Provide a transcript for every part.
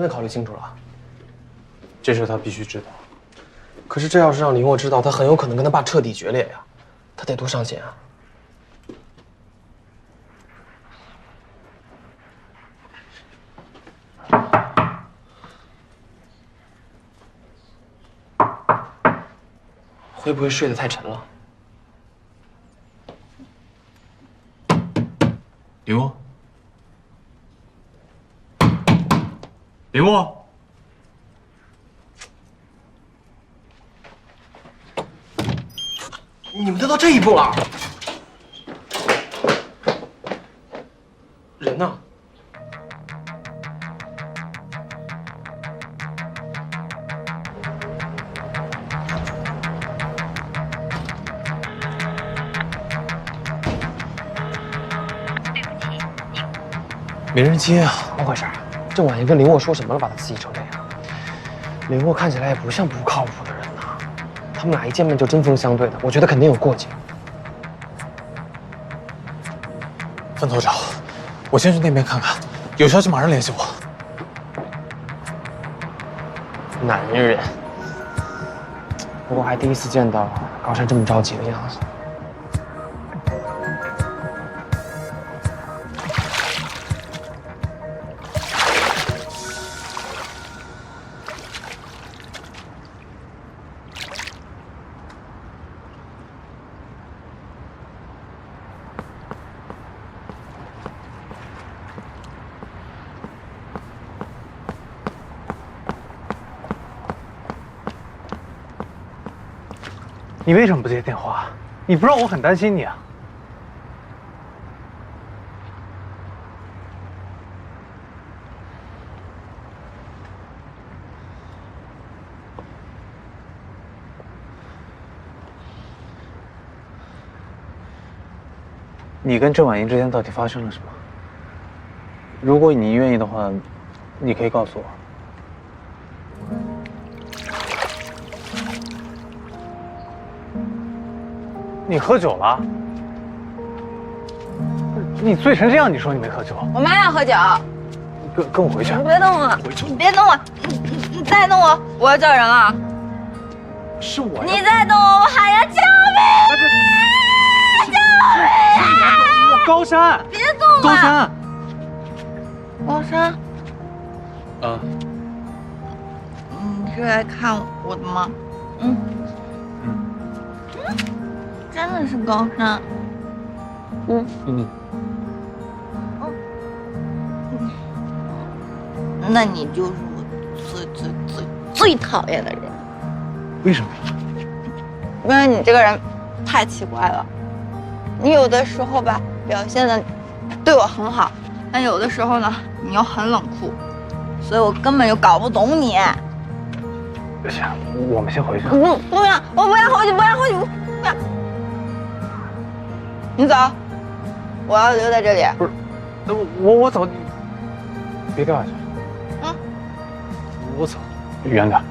的考虑清楚了？这事他必须知道。可是这要是让林沃知道，他很有可能跟他爸彻底决裂呀，他得多伤心啊！会不会睡得太沉了？林沃，林沃，你们都到这一步了，人呢？没人接啊，怎么回事？这婉莹跟林沃说什么了，把他刺激成这样？林沃看起来也不像不靠谱的人呐，他们俩一见面就针锋相对的，我觉得肯定有过节。分头找，我先去那边看看，有消息马上联系我。男人，不过还第一次见到高山这么着急的样子。你为什么不接电话？你不知道我很担心你啊！你跟郑婉莹之间到底发生了什么？如果你愿意的话，你可以告诉我。你喝酒了？你醉成这样，你说你没喝酒？我妈要喝酒。跟我回去。你别动我！你别动我！你再动我，我要叫人了。是我。你再动我，我喊人救命！救命啊！高山，别动我！高山，高山，啊，你是来看我的吗？真的是高山。那你就是我最讨厌的人。为什么？因为你这个人太奇怪了。你有的时候吧，表现的对我很好，但有的时候呢，你又很冷酷，所以我根本就搞不懂你。行，我们先回去。不要，我不要回去，不要回去，不要。你走，我要留在这里。不是，我走，你别掉下去。我走，远点。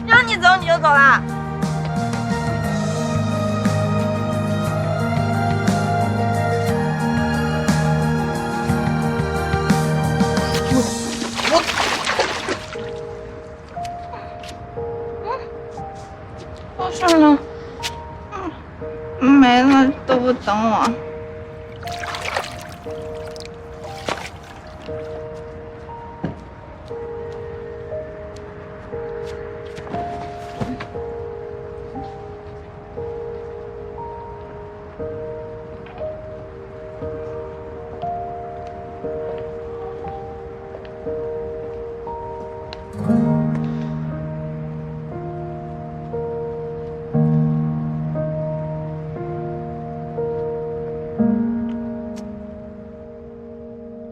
让你走你就走啦。我事儿呢？没了都不等我。